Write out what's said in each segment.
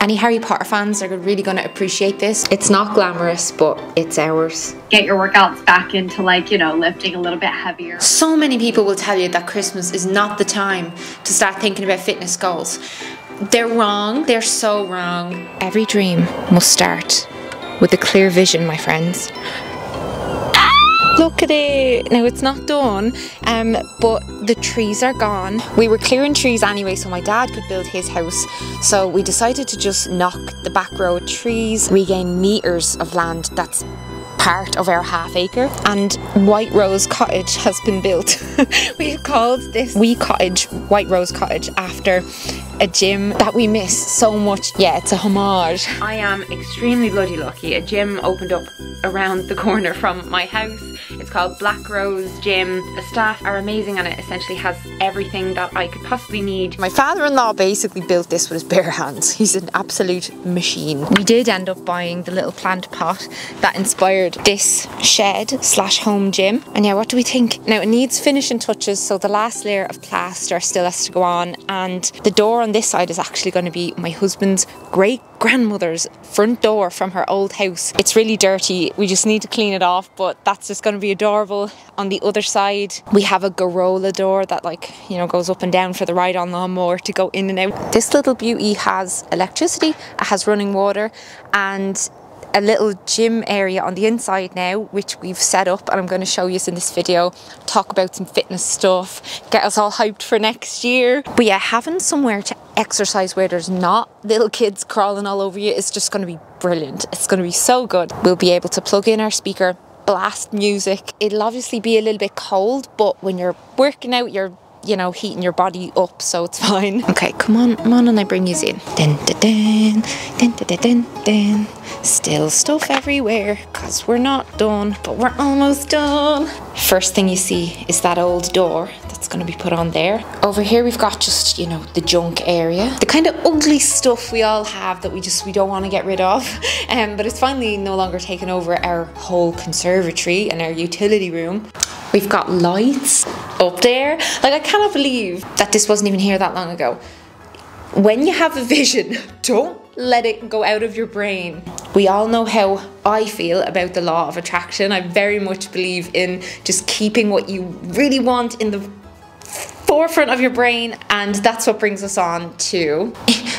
Any Harry Potter fans are really going to appreciate this. It's not glamorous, but it's ours. Get your workouts back into, like, you know, lifting a little bit heavier. So many people will tell you that Christmas is not the time to start thinking about fitness goals. They're wrong. They're so wrong. Every dream must start with a clear vision, my friends. Look at it. Now it's not done, but the trees are gone. We were clearing trees anyway so my dad could build his house. So we decided to just knock the back row of trees, regain meters of land that's part of our half acre, and White Rose Cottage has been built. We've called this Wee Cottage White Rose Cottage after a gym that we miss so much. Yeah, it's a homage. I am extremely bloody lucky. A gym opened up around the corner from my house. It's called Black Rose Gym. The staff are amazing and it essentially has everything that I could possibly need. My father-in-law basically built this with his bare hands. He's an absolute machine. We did end up buying the little plant pot that inspired this shed slash home gym. And yeah, what do we think? Now it needs finishing touches, so the last layer of plaster still has to go on, and the door on this side is actually going to be my husband's great grandmother's front door from her old house. It's really dirty, we just need to clean it off, but that's just going to be adorable. On the other side we have a Garola door that, like, you know, goes up and down for the ride-on lawnmower to go in and out. This little beauty has electricity, it has running water, and a little gym area on the inside now, which we've set up, and I'm going to show you in this video, talk about some fitness stuff, get us all hyped for next year. But yeah, having somewhere to exercise where there's not little kids crawling all over you is just going to be brilliant. It's going to be so good. We'll be able to plug in our speaker, blast music. It'll obviously be a little bit cold, but when you're working out, you're, you know, heating your body up, so it's fine. Okay, come on, and I bring you in. Dun, dun, dun, dun, dun, dun, dun, dun. Still stuff everywhere, cause we're not done, but we're almost done. First thing you see is that old door that's gonna be put on there. Over here we've got just, you know, the junk area, the kind of ugly stuff we all have that we don't want to get rid of, but it's finally no longer taken over our whole conservatory and our utility room. We've got lights up there. Like, I cannot believe that this wasn't even here that long ago. When you have a vision, don't let it go out of your brain. We all know how I feel about the law of attraction. I very much believe in just keeping what you really want in the forefront of your brain, and that's what brings us on to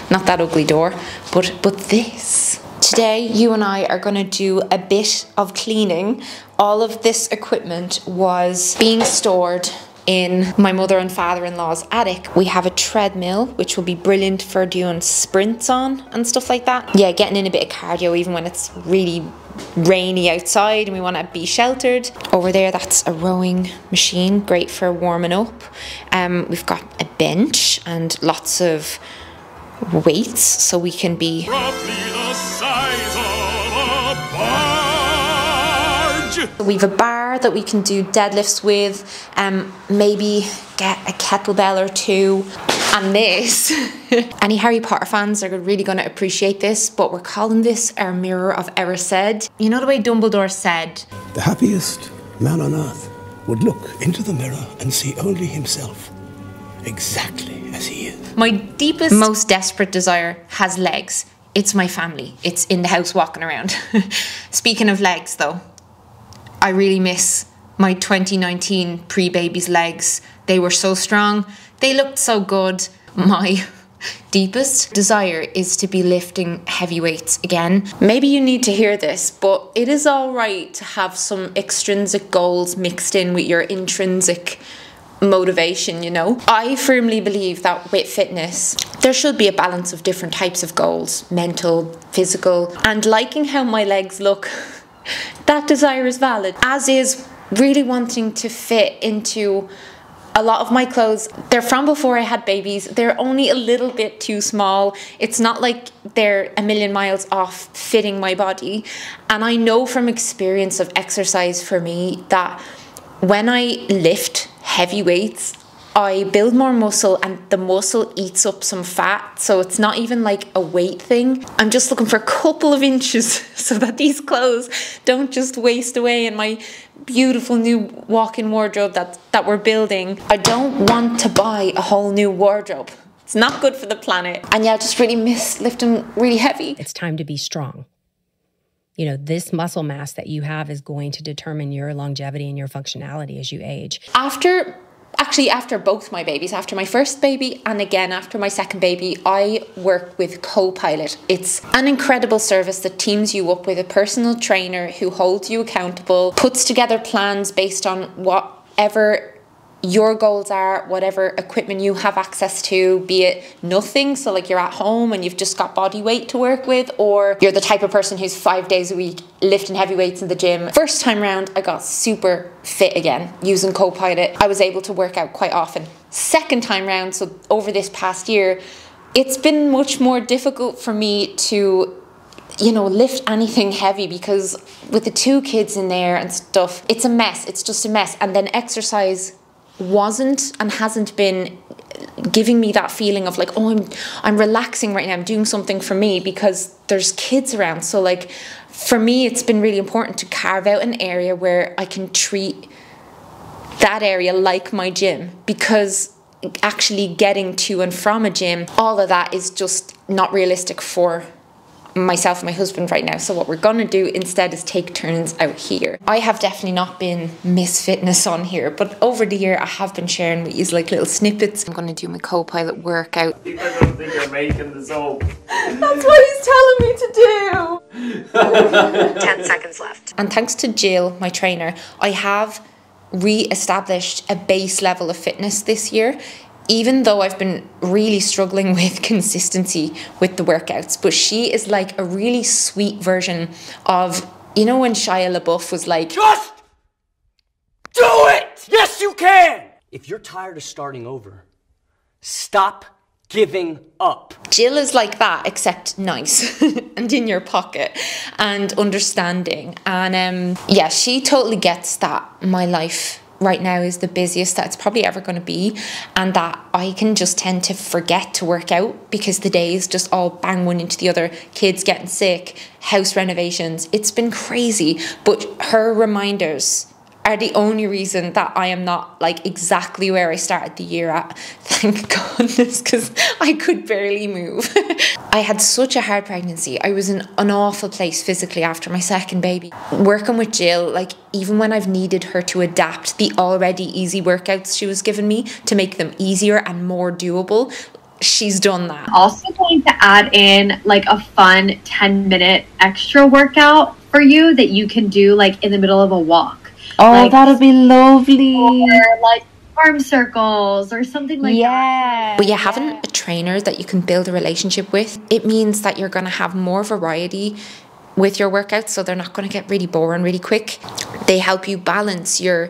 not that ugly door, but this. Today, you and I are going to do a bit of cleaning. All of this equipment was being stored in my mother and father-in-law's attic. We have a treadmill, which will be brilliant for doing sprints on and stuff like that. Yeah, getting in a bit of cardio even when it's really rainy outside and we want to be sheltered. Over there, that's a rowing machine, great for warming up. We've got a bench and lots of weights so we can be we've a bar that we can do deadlifts with, maybe get a kettlebell or two. And this, any Harry Potter fans are really going to appreciate this, but we're calling this our mirror of Erised. You know the way Dumbledore said, the happiest man on earth would look into the mirror and see only himself, exactly as he is. My deepest, most desperate desire has legs. It's my family. It's in the house walking around. Speaking of legs though, I really miss my 2019 pre-baby's legs. They were so strong. They looked so good. My deepest desire is to be lifting heavy weights again. Maybe you need to hear this, but it is all right to have some extrinsic goals mixed in with your intrinsic motivation, you know? I firmly believe that with fitness, there should be a balance of different types of goals, mental, physical, and liking how my legs look. That desire is valid, as is really wanting to fit into a lot of my clothes. They're from before I had babies. They're only a little bit too small. It's not like they're a million miles off fitting my body. And I know from experience of exercise for me that when I lift heavy weights, I build more muscle and the muscle eats up some fat, so it's not even like a weight thing. I'm just looking for a couple of inches so that these clothes don't just waste away in my beautiful new walk-in wardrobe that we're building. I don't want to buy a whole new wardrobe It's not good for the planet. And yeah, I just really miss lifting really heavy. It's time to be strong. You know, this muscle mass that you have is going to determine your longevity and your functionality as you age. After both my babies, after my first baby and again after my second baby, I work with Copilot. It's an incredible service that teams you up with a personal trainer who holds you accountable, puts together plans based on whatever your goals are, whatever equipment you have access to, be it nothing, so like you're at home and you've just got body weight to work with, or you're the type of person who's 5 days a week lifting heavy weights in the gym. First time round, I got super fit again using Copilot. I was able to work out quite often. Second time round, so over this past year, it's been much more difficult for me to, you know, lift anything heavy, because with the 2 kids in there and stuff, it's a mess. It's just a mess. And then exercise wasn't and hasn't been giving me that feeling of like, oh, I'm relaxing right now, I'm doing something for me, because there's kids around. So like for me, it's been really important to carve out an area where I can treat that area like my gym, because actually getting to and from a gym, all of that is just not realistic for myself and my husband right now. So what we're gonna do instead is take turns out here. I have definitely not been Miss Fitness on here, but over the year I have been sharing with you like little snippets. I'm gonna do my Copilot workout. I don't think you're making this up. That's what he's telling me to do. 10 seconds left. And thanks to Jill, my trainer, I have re-established a base level of fitness this year, even though I've been really struggling with consistency with the workouts. But she is like a really sweet version of, you know, when Shia LaBeouf was like, Just do it! Yes, you can! If you're tired of starting over, stop giving up. Jill is like that, except nice and in your pocket and understanding. And yeah, she totally gets that my life right now is the busiest that it's probably ever going to be, and that I can just tend to forget to work out because the day is just all bang one into the other. Kids getting sick, house renovations, it's been crazy. But her reminders are the only reason that I am not like exactly where I started the year at. Thank goodness, because I could barely move. I had such a hard pregnancy. I was in an awful place physically after my second baby. Working with Jill, like even when I've needed her to adapt the already easy workouts she was giving me to make them easier and more doable, she's done that. Also going to add in like a fun 10-minute extra workout for you that you can do like in the middle of a walk. Oh, like, that'll be lovely. Or like arm circles or something like that. But yeah, having a trainer that you can build a relationship with, it means that you're going to have more variety with your workouts, so they're not going to get really boring really quick. They help you balance your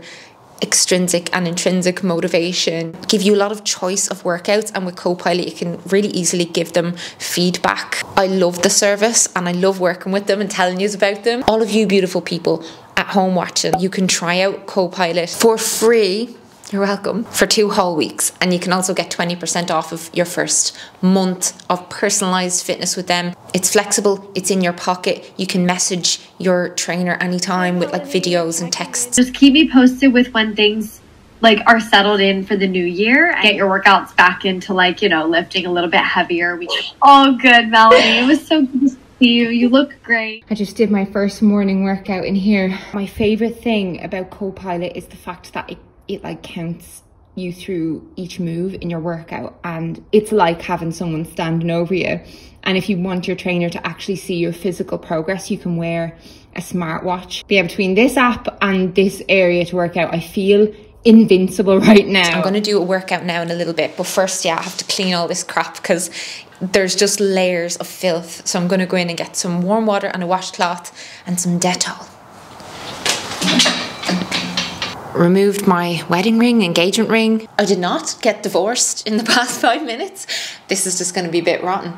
extrinsic and intrinsic motivation, give you a lot of choice of workouts, and with Copilot you can really easily give them feedback. I love the service and I love working with them and telling you about them. All of you beautiful people at home watching, you can try out Copilot for free. You're welcome, for 2 whole weeks, and you can also get 20% off of your first month of personalized fitness with them. It's flexible, it's in your pocket, you can message your trainer anytime with like videos and texts. Just keep me posted with when things like are settled in for the new year and get your workouts back into like, you know, lifting a little bit heavier. Oh, good, Melanie. It was so good to see you. You look great. I just did my first morning workout in here. My favorite thing about Copilot is the fact that it like counts you through each move in your workout, and it's like having someone standing over you. And if you want your trainer to actually see your physical progress, you can wear a smartwatch. But yeah, between this app and this area to work out, I feel invincible right now. I'm going to do a workout now in a little bit, but first, yeah, I have to clean all this crap because there's just layers of filth. So I'm going to go in and get some warm water and a washcloth and some Dettol. Removed my wedding ring, engagement ring. I did not get divorced in the past 5 minutes. This is just going to be a bit rotten.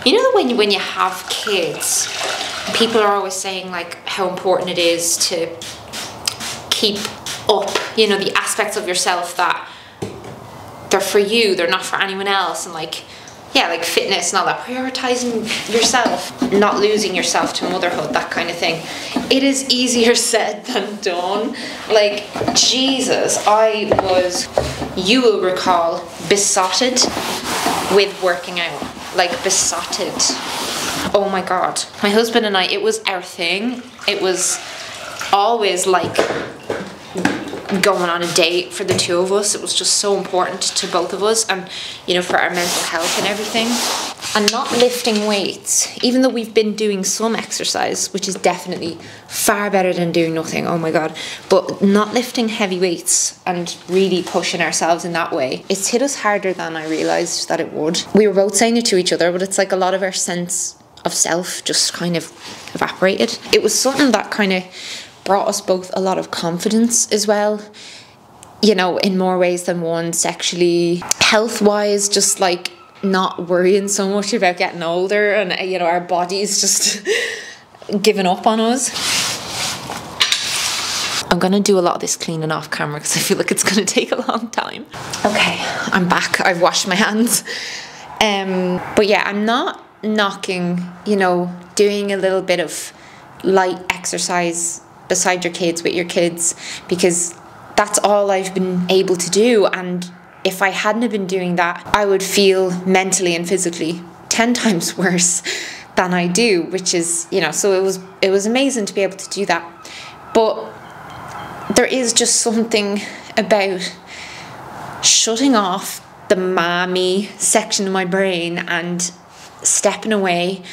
You know when you have kids, people are always saying like how important it is to keep up, you know, the aspects of yourself that they're for you, they're not for anyone else. And like, yeah, like fitness and all that, prioritizing yourself, not losing yourself to motherhood, that kind of thing. It is easier said than done. Like, Jesus, I was, you will recall, besotted with working out. Like, besotted. Oh my God. My husband and I, it was our thing. It was always like going on a date for the two of us. It was just so important to both of us, and you know, for our mental health and everything. And not lifting weights, even though we've been doing some exercise, which is definitely far better than doing nothing, oh my God, but not lifting heavy weights and really pushing ourselves in that way, it's hit us harder than I realised that it would. We were both saying it to each other, but it's like a lot of our sense of self just kind of evaporated. It was something that kind of brought us both a lot of confidence as well, you know, in more ways than one. Sexually, health-wise, just like not worrying so much about getting older and, you know, our bodies just giving up on us. I'm gonna do a lot of this cleaning off camera because I feel like it's gonna take a long time. Okay, I'm back. I've washed my hands. But yeah, I'm not knocking, you know, doing a little bit of light exercise beside your kids, with your kids, because that's all I've been able to do. And if I hadn't have been doing that, I would feel mentally and physically 10 times worse than I do, which is, you know, so it was amazing to be able to do that. But there is just something about shutting off the mommy section of my brain and stepping away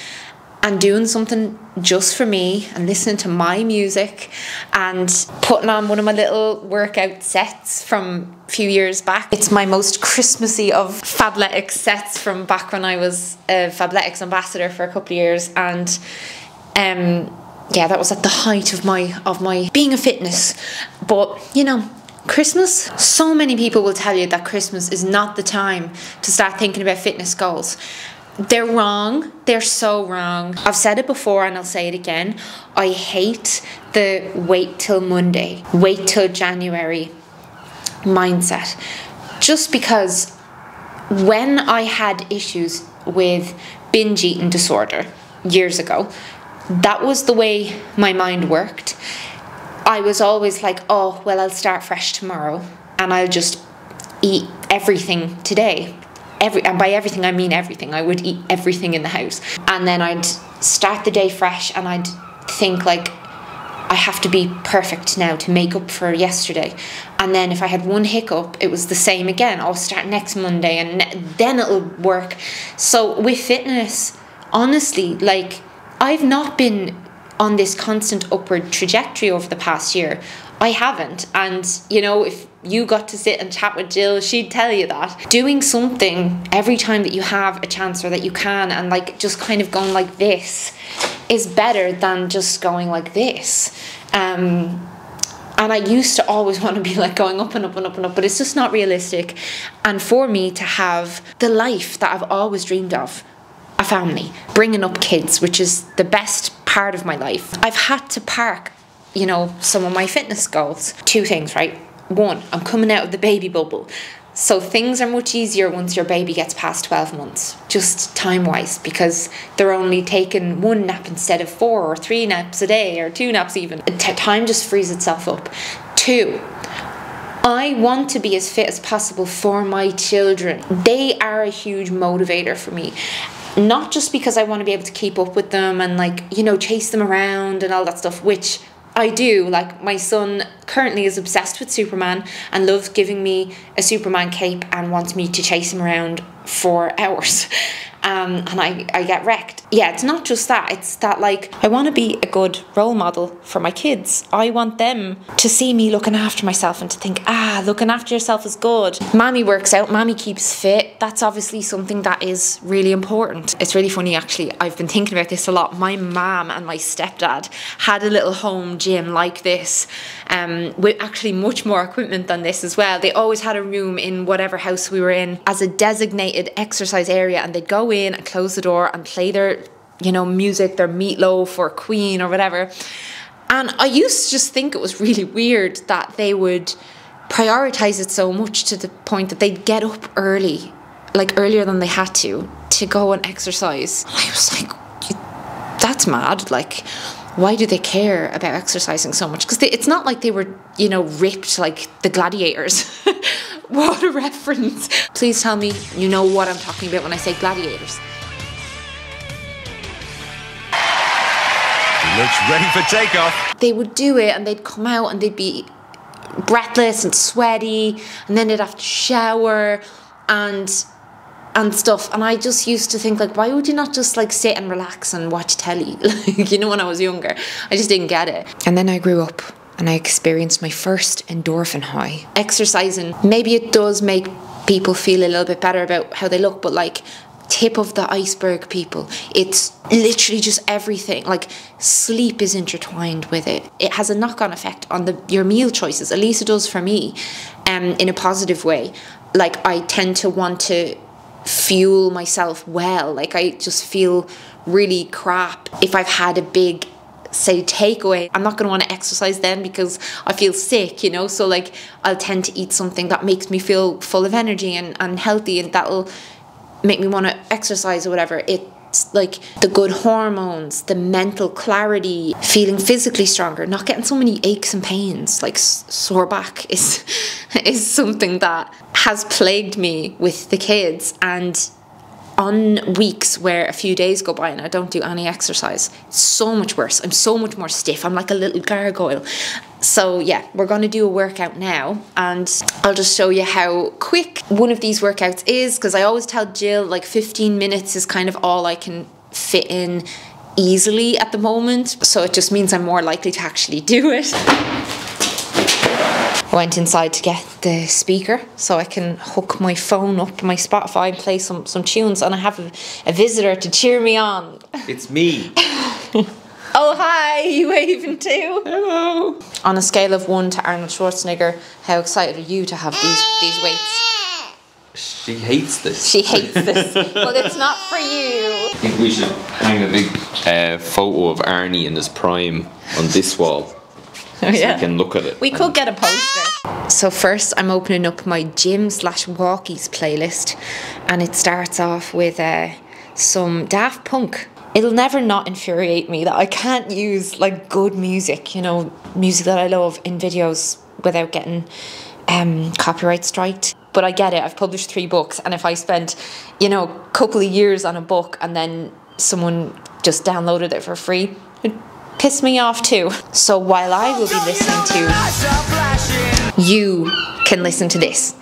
and doing something just for me and listening to my music and putting on one of my little workout sets from a few years back. It's my most Christmassy of Fabletics sets from back when I was a Fabletics ambassador for a couple of years, and yeah, that was at the height of my being a fitness. But you know, Christmas, so many people will tell you that Christmas is not the time to start thinking about fitness goals. They're wrong. They're so wrong. I've said it before and I'll say it again. I hate the wait till Monday, wait till January mindset. Just because when I had issues with binge eating disorder years ago, that was the way my mind worked. I was always like, oh, well, I'll start fresh tomorrow and I'll just eat everything today. And by everything I mean everything. I would eat everything in the house, and then I'd start the day fresh and I'd think like, I have to be perfect now to make up for yesterday. And then if I had one hiccup, it was the same again. I'll start next Monday and then it'll work. So with fitness, honestly, like, I've not been on this constant upward trajectory over the past year. I haven't. And you know, if you got to sit and chat with Jill, she'd tell you that doing something every time that you have a chance or that you can, and like just kind of going like this, is better than just going like this. And I used to always want to be like going up and up and up and up, but it's just not realistic. And for me to have the life that I've always dreamed of, a family, bringing up kids, which is the best part of my life, I've had to park, you know, some of my fitness goals. Two things, right? One, I'm coming out of the baby bubble. So things are much easier once your baby gets past 12 months, just time-wise, because they're only taking one nap instead of 4 or 3 naps a day, or 2 naps even. Time just frees itself up. Two, I want to be as fit as possible for my children. They are a huge motivator for me. Not just because I want to be able to keep up with them and like, you know, chase them around and all that stuff, which I do. Like, my son currently is obsessed with Superman and loves giving me a Superman cape and wants me to chase him around for hours. And I get wrecked. Yeah, it's not just that. It's that, like, I want to be a good role model for my kids. I want them to see me looking after myself and to think, looking after yourself is good. Mommy works out, mommy keeps fit. That's obviously something that is really important. It's really funny, actually. I've been thinking about this a lot. My mom and my stepdad had a little home gym like this, with actually much more equipment than this as well. They always had a room in whatever house we were in as a designated exercise area, and they'd go in and close the door and play their, you know, music, their Meatloaf or Queen or whatever. And I used to just think it was really weird that they would prioritize it so much, to the point that they'd get up early, like earlier than they had to to go and exercise. I was like, that's mad. Like, why do they care about exercising so much? Because it's not like they were, you know, ripped like the gladiators. What a reference. Please tell me you know what I'm talking about when I say gladiators. Looks ready for takeoff. They would do it and they'd come out and they'd be breathless and sweaty, and then they'd have to shower and stuff. And I just used to think, like, why would you not just like sit and relax and watch telly? Like, you know, when I was younger, I just didn't get it. And then I grew up and I experienced my first endorphin high. Exercising, maybe it does make people feel a little bit better about how they look, but like, tip of the iceberg, people. It's literally just everything. Like, sleep is intertwined with it. It has a knock-on effect on your meal choices. At least it does for me, in a positive way. Like, I tend to want to fuel myself well. Like, I just feel really crap if I've had a big, say, takeaway. I'm not going to want to exercise then because I feel sick, you know. So like, I'll tend to eat something that makes me feel full of energy and healthy, and that'll make me want to exercise or whatever. It's like the good hormones, the mental clarity, feeling physically stronger, not getting so many aches and pains. Like, sore back is something that has plagued me with the kids. And on weeks where a few days go by and I don't do any exercise, it's so much worse. I'm so much more stiff. I'm like a little gargoyle. So yeah, we're going to do a workout now, and I'll just show you how quick one of these workouts is, because I always tell Jill like 15 minutes is kind of all I can fit in easily at the moment. So it just means I'm more likely to actually do it. I went inside to get the speaker so I can hook my phone up to my Spotify and play some tunes, and I have a visitor to cheer me on. It's me. Oh, hi, you waving too? Hello. On a scale of 1 to Arnold Schwarzenegger, how excited are you to have these weights? She hates this. She hates this. Well, it's not for you. I think we should hang a big photo of Arnie in his prime on this wall. Oh, yeah. So we can look at it. We could get a poster. So first I'm opening up my gym/walkies playlist, and it starts off with some Daft Punk. It'll never not infuriate me that I can't use like good music, you know, music that I love in videos without getting copyright striked. But I get it. I've published 3 books, and if I spent, you know, a couple of years on a book and then someone just downloaded it for free, it'd piss me off too. So while I will be listening to, you can listen to this.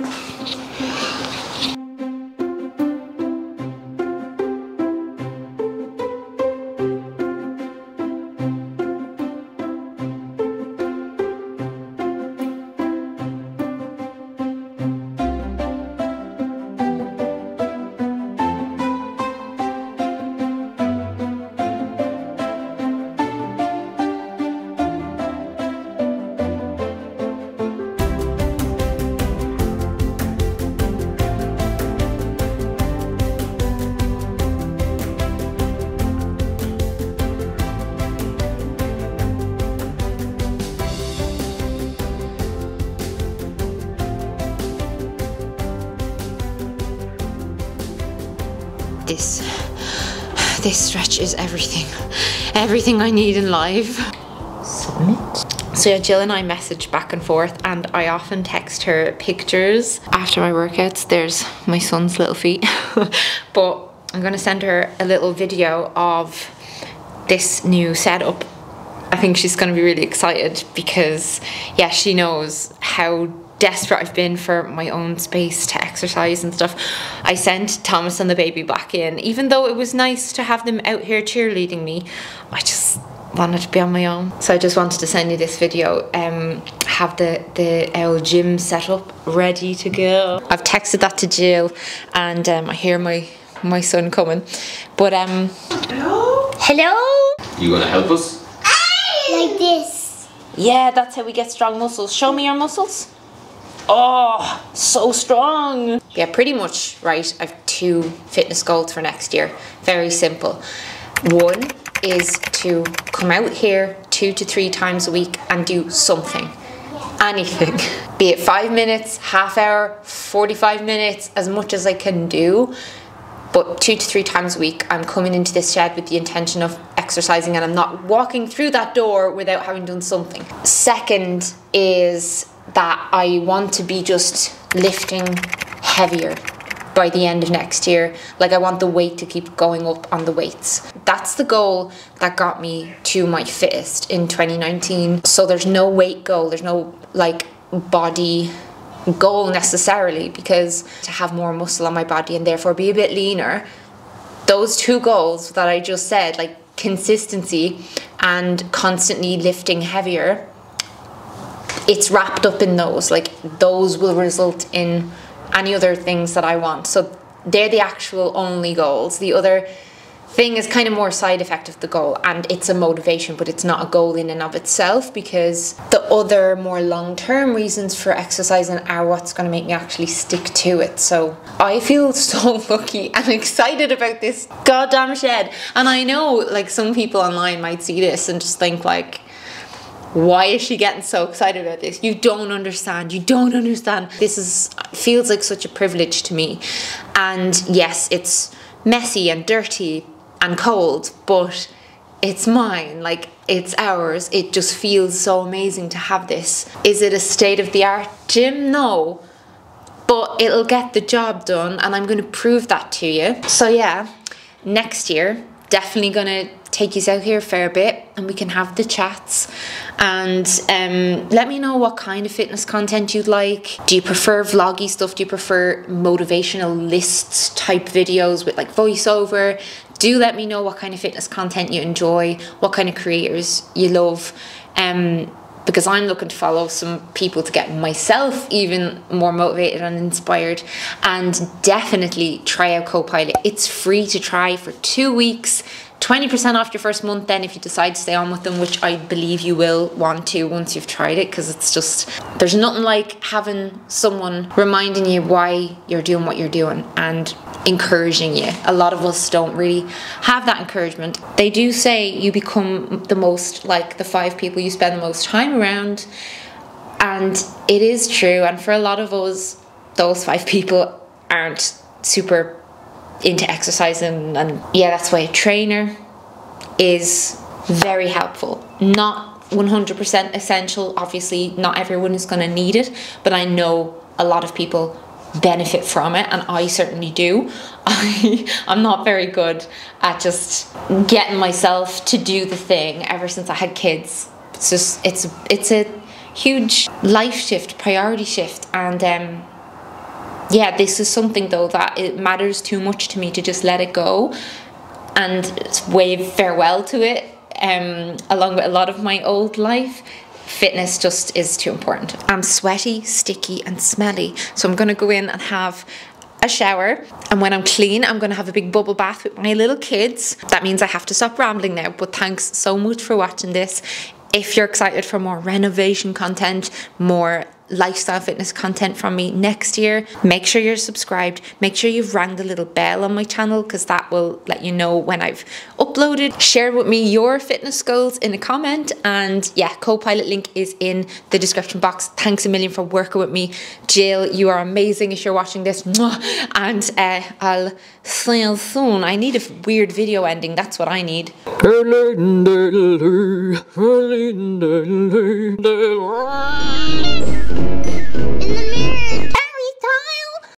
This stretch is everything I need in life. Submit. So yeah, Jill and I message back and forth, and I often text her pictures after my workouts. There's my son's little feet. But I'm gonna send her a little video of this new setup. I think she's gonna be really excited because, yeah, she knows how desperate I've been for my own space to exercise and stuff. I sent Thomas and the baby back in, even though it was nice to have them out here cheerleading me. I just wanted to be on my own. So I just wanted to send you this video. Have the gym set up ready to go. I've texted that to Jill, and I hear my son coming. But hello? You gonna help us? Like this. Yeah, that's how we get strong muscles. Show me your muscles. Oh, so strong. Yeah, pretty much, right? I have 2 fitness goals for next year. Very simple. 1 is to come out here 2 to 3 times a week and do something. Anything. Be it 5 minutes, half hour, 45 minutes, as much as I can do. but 2 to 3 times a week I'm coming into this shed with the intention of exercising, and I'm not walking through that door without having done something. Second is that I want to be just lifting heavier by the end of next year. Like, I want the weight to keep going up on the weights. That's the goal that got me to my fittest in 2019. So there's no weight goal, there's no like body goal necessarily, because to have more muscle on my body and therefore be a bit leaner, those 2 goals that I just said, like consistency and constantly lifting heavier, it's wrapped up in those. Like, those will result in any other things that I want. So they're the actual only goals. The other thing is kind of more side effect of the goal, and it's a motivation, but it's not a goal in and of itself, because the other more long-term reasons for exercising are what's going to make me actually stick to it. So I feel so lucky and excited about this goddamn shed. And I know like some people online might see this and just think like, why is she getting so excited about this? You don't understand. You don't understand. This feels like such a privilege to me. And yes, it's messy and dirty and cold, but it's mine. Like, it's ours. It just feels so amazing to have this. Is it a state-of-the-art gym? No. But it'll get the job done, and I'm going to prove that to you. So yeah, next year, definitely going to take you out here a fair bit and we can have the chats. And let me know what kind of fitness content you'd like. Do you prefer vloggy stuff? Do you prefer motivational lists type videos with like voiceover? Do let me know what kind of fitness content you enjoy, what kind of creators you love, because I'm looking to follow some people to get myself even more motivated and inspired. And definitely try out Copilot. It's free to try for 2 weeks. 20% off your first month then if you decide to stay on with them, which I believe you will want to once you've tried it, because it's just, there's nothing like having someone reminding you why you're doing what you're doing and encouraging you. A lot of us don't really have that encouragement. They do say you become the most like the 5 people you spend the most time around, and it is true. And for a lot of us, those 5 people aren't super into exercising, and yeah, that's why a trainer is very helpful. Not 100% essential, obviously not everyone is going to need it, but I know a lot of people benefit from it, and I certainly do. I'm not very good at just getting myself to do the thing ever since I had kids. It's just, it's a huge life shift, priority shift, and yeah, this is something though that it matters too much to me to just let it go and wave farewell to it, along with a lot of my old life. Fitness just is too important. I'm sweaty, sticky and smelly, so I'm gonna go in and have a shower, and when I'm clean I'm gonna have a big bubble bath with my little kids. That means I have to stop rambling now, but thanks so much for watching this. If you're excited for more renovation content, more lifestyle fitness content from me next year, make sure you're subscribed. Make sure you've rang the little bell on my channel, because that will let you know when I've uploaded. Share with me your fitness goals in a comment, and yeah, Copilot link is in the description box. Thanks a million for working with me. Jill, you are amazing if you're watching this. And I'll see you soon. I need a weird video ending, that's what I need. In the